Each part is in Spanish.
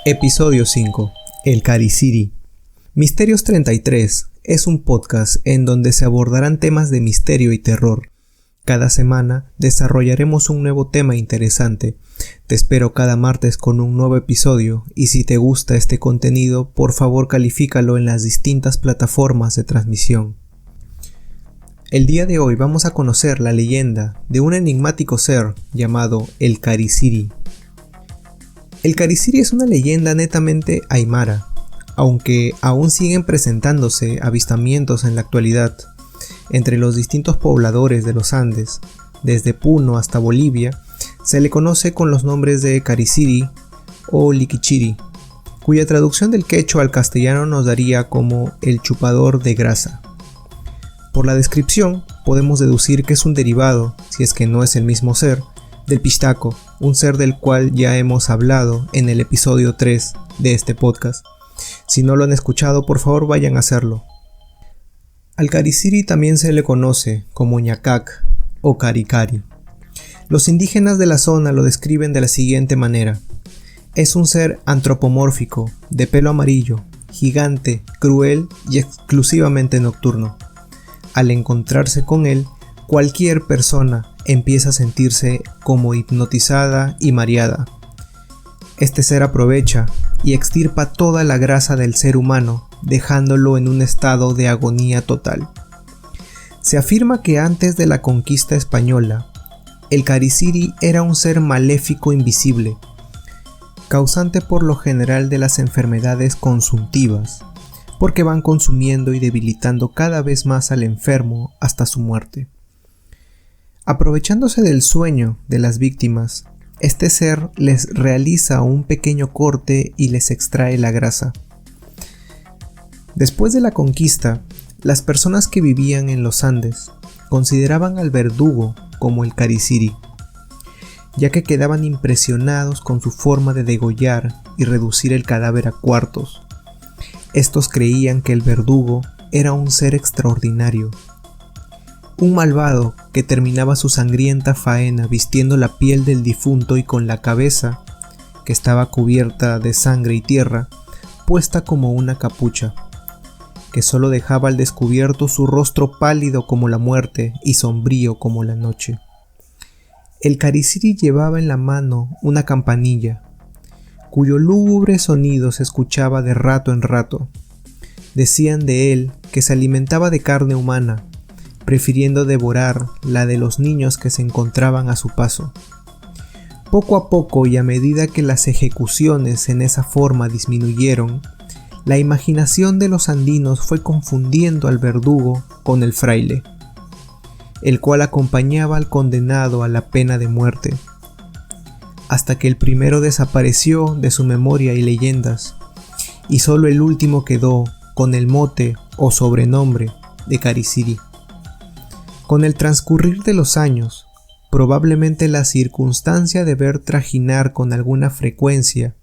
Episodio 5. El Cariciri. Misterios 33 es un podcast en donde se abordarán temas de misterio y terror. Cada semana desarrollaremos un nuevo tema interesante. Te espero cada martes con un nuevo episodio y si te gusta este contenido, por favor califícalo en las distintas plataformas de transmisión. El día de hoy vamos a conocer la leyenda de un enigmático ser llamado el Cariciri. El Cariciri es una leyenda netamente aymara, aunque aún siguen presentándose avistamientos en la actualidad entre los distintos pobladores de los Andes. Desde Puno hasta Bolivia se le conoce con los nombres de Cariciri o Liquichiri, cuya traducción del quechua al castellano nos daría como el chupador de grasa. Por la descripción podemos deducir que es un derivado, si es que no es el mismo ser, del pistaco, un ser del cual ya hemos hablado en el episodio 3 de este podcast. Si no lo han escuchado, por favor vayan a hacerlo. Al Cariciri también se le conoce como ñacac o caricari. Los indígenas de la zona lo describen de la siguiente manera. Es un ser antropomórfico, de pelo amarillo, gigante, cruel y exclusivamente nocturno. Al encontrarse con él, cualquier persona empieza a sentirse como hipnotizada y mareada. Este ser aprovecha y extirpa toda la grasa del ser humano, dejándolo en un estado de agonía total. Se afirma que antes de la conquista española, el Cariciri era un ser maléfico invisible, causante por lo general de las enfermedades consuntivas, porque van consumiendo y debilitando cada vez más al enfermo hasta su muerte. Aprovechándose del sueño de las víctimas, este ser les realiza un pequeño corte y les extrae la grasa. Después de la conquista, las personas que vivían en los Andes consideraban al verdugo como el Cariciri, ya que quedaban impresionados con su forma de degollar y reducir el cadáver a cuartos. Estos creían que el verdugo era un ser extraordinario, un malvado que terminaba su sangrienta faena vistiendo la piel del difunto y con la cabeza, que estaba cubierta de sangre y tierra, puesta como una capucha, que solo dejaba al descubierto su rostro pálido como la muerte y sombrío como la noche. El Cariciri llevaba en la mano una campanilla, cuyo lúgubre sonido se escuchaba de rato en rato. Decían de él que se alimentaba de carne humana, prefiriendo devorar la de los niños que se encontraban a su paso. Poco a poco y a medida que las ejecuciones en esa forma disminuyeron, la imaginación de los andinos fue confundiendo al verdugo con el fraile, el cual acompañaba al condenado a la pena de muerte, hasta que el primero desapareció de su memoria y leyendas, y solo el último quedó con el mote o sobrenombre de Cariciri. Con el transcurrir de los años, probablemente la circunstancia de ver trajinar con alguna frecuencia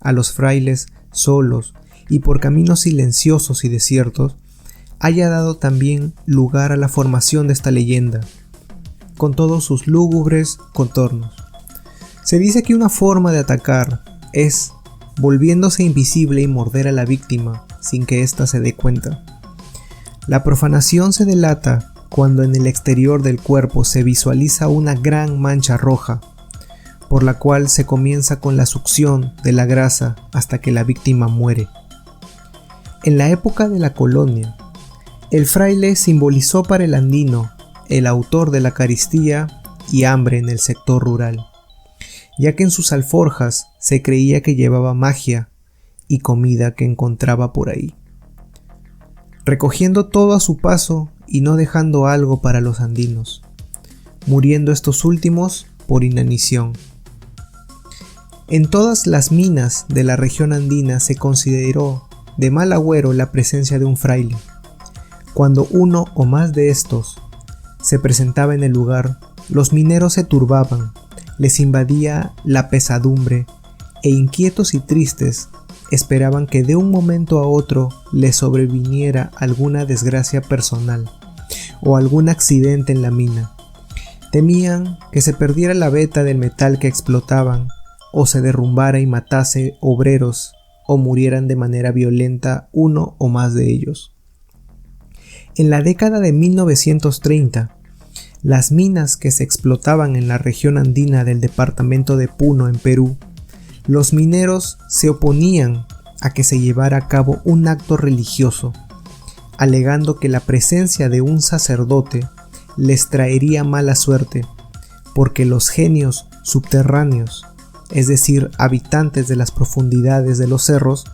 a los frailes solos y por caminos silenciosos y desiertos, haya dado también lugar a la formación de esta leyenda, con todos sus lúgubres contornos. Se dice que una forma de atacar es volviéndose invisible y morder a la víctima sin que ésta se dé cuenta. La profanación se delata cuando en el exterior del cuerpo se visualiza una gran mancha roja, por la cual se comienza con la succión de la grasa hasta que la víctima muere. En la época de la colonia, el fraile simbolizó para el andino el autor de la carestía y hambre en el sector rural, ya que en sus alforjas se creía que llevaba magia y comida que encontraba por ahí, recogiendo todo a su paso y no dejando algo para los andinos, muriendo estos últimos por inanición. En todas las minas de la región andina se consideró de mal agüero la presencia de un fraile. Cuando uno o más de estos se presentaba en el lugar, los mineros se turbaban, les invadía la pesadumbre e inquietos y tristes esperaban que de un momento a otro les sobreviniera alguna desgracia personal o algún accidente en la mina. Temían que se perdiera la veta del metal que explotaban o se derrumbara y matase obreros o murieran de manera violenta uno o más de ellos. En la década de 1930, las minas que se explotaban en la región andina del departamento de Puno en Perú, los mineros se oponían a que se llevara a cabo un acto religioso, alegando que la presencia de un sacerdote les traería mala suerte, porque los genios subterráneos, es decir, habitantes de las profundidades de los cerros,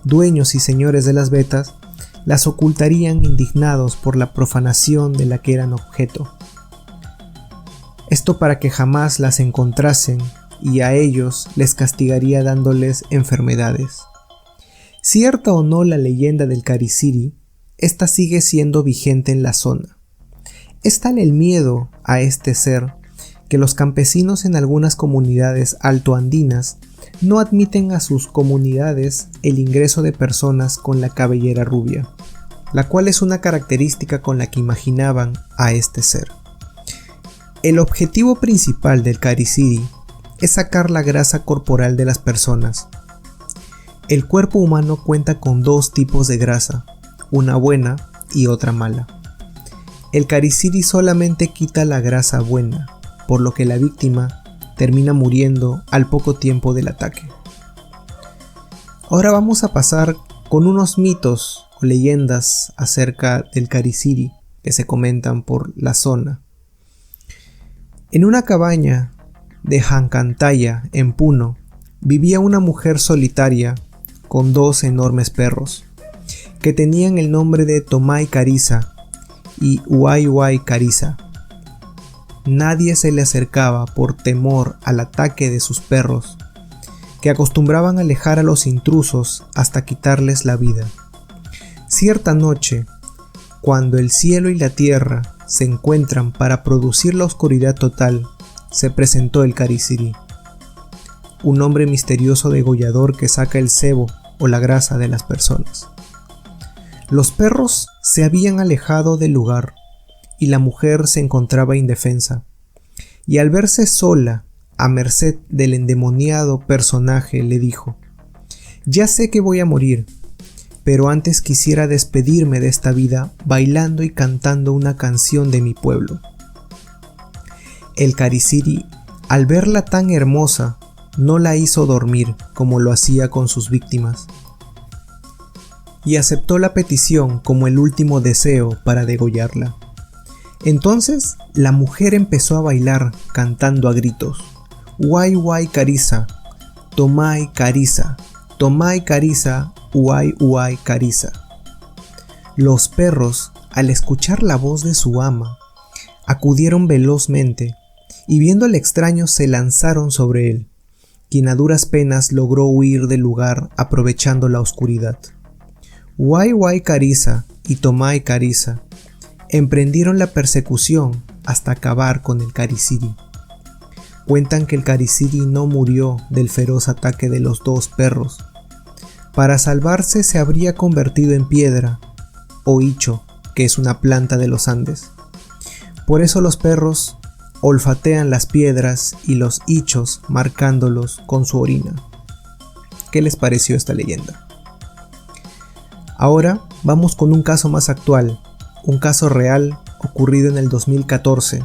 dueños y señores de las vetas, las ocultarían indignados por la profanación de la que eran objeto. Esto para que jamás las encontrasen y a ellos les castigaría dándoles enfermedades. Cierta o no la leyenda del Cariciri, esta sigue siendo vigente en la zona. Es tal el miedo a este ser que los campesinos en algunas comunidades altoandinas no admiten a sus comunidades el ingreso de personas con la cabellera rubia, la cual es una característica con la que imaginaban a este ser. El objetivo principal del Cariciri es sacar la grasa corporal de las personas. El cuerpo humano cuenta con dos tipos de grasa, una buena y otra mala. El Cariciri solamente quita la grasa buena, por lo que la víctima termina muriendo al poco tiempo del ataque. Ahora vamos a pasar con unos mitos o leyendas acerca del Cariciri que se comentan por la zona. En una cabaña de Jancantaya, en Puno, vivía una mujer solitaria con dos enormes perros, que tenían el nombre de Tomay Cariza y Uay Cariza. Nadie se le acercaba por temor al ataque de sus perros, que acostumbraban a alejar a los intrusos hasta quitarles la vida. Cierta noche, cuando el cielo y la tierra se encuentran para producir la oscuridad total, se presentó el Cariciri, un hombre misterioso degollador que saca el sebo o la grasa de las personas. Los perros se habían alejado del lugar y la mujer se encontraba indefensa, y al verse sola, a merced del endemoniado personaje, le dijo: «Ya sé que voy a morir, pero antes quisiera despedirme de esta vida bailando y cantando una canción de mi pueblo». El Cariciri, al verla tan hermosa, no la hizo dormir como lo hacía con sus víctimas, y aceptó la petición como el último deseo para degollarla. Entonces la mujer empezó a bailar cantando a gritos: «Uay Cariza, Tomay Cariza, Tomay Cariza, Uay Cariza». Los perros, al escuchar la voz de su ama, acudieron velozmente y viendo al extraño se lanzaron sobre él, quien a duras penas logró huir del lugar aprovechando la oscuridad. Uay Cariza y Tomay Cariza emprendieron la persecución hasta acabar con el Cariciri. Cuentan que el Cariciri no murió del feroz ataque de los dos perros. Para salvarse se habría convertido en piedra o icho, que es una planta de los Andes. Por eso los perros olfatean las piedras y los ichos marcándolos con su orina. ¿Qué les pareció esta leyenda? Ahora vamos con un caso más actual, un caso real ocurrido en el 2014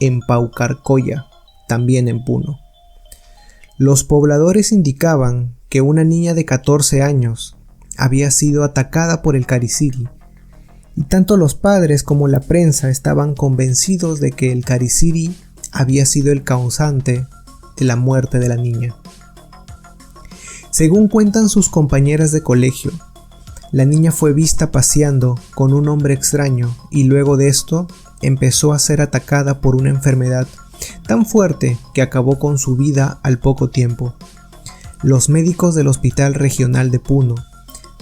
en Paucarcolla, también en Puno. Los pobladores indicaban que una niña de 14 años había sido atacada por el Cariciri, y tanto los padres como la prensa estaban convencidos de que el Cariciri había sido el causante de la muerte de la niña. Según cuentan sus compañeras de colegio, la niña fue vista paseando con un hombre extraño y luego de esto empezó a ser atacada por una enfermedad tan fuerte que acabó con su vida al poco tiempo. Los médicos del Hospital Regional de Puno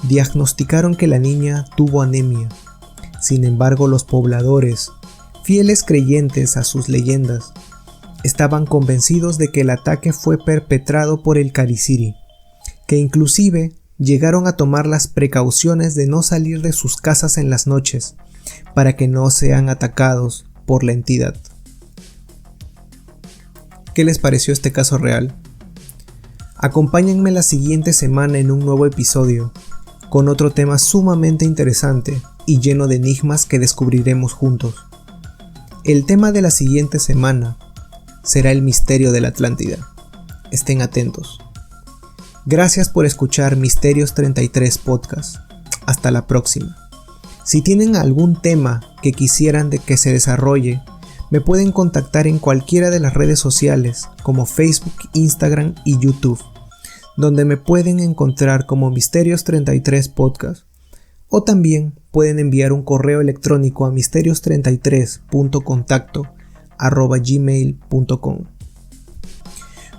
diagnosticaron que la niña tuvo anemia. Sin embargo, los pobladores, fieles creyentes a sus leyendas, estaban convencidos de que el ataque fue perpetrado por el Cariciri, que inclusive llegaron a tomar las precauciones de no salir de sus casas en las noches para que no sean atacados por la entidad. ¿Qué les pareció este caso real? Acompáñenme la siguiente semana en un nuevo episodio, con otro tema sumamente interesante y lleno de enigmas que descubriremos juntos. El tema de la siguiente semana será el misterio de la Atlántida. Estén atentos. Gracias por escuchar Misterios 33 Podcast. Hasta la próxima. Si tienen algún tema que quisieran de que se desarrolle, me pueden contactar en cualquiera de las redes sociales como Facebook, Instagram y YouTube, donde me pueden encontrar como Misterios 33 Podcast, o también pueden enviar un correo electrónico a misterios33.contacto@gmail.com.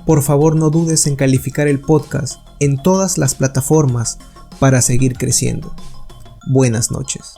Por favor, no dudes en calificar el podcast en todas las plataformas para seguir creciendo. Buenas noches.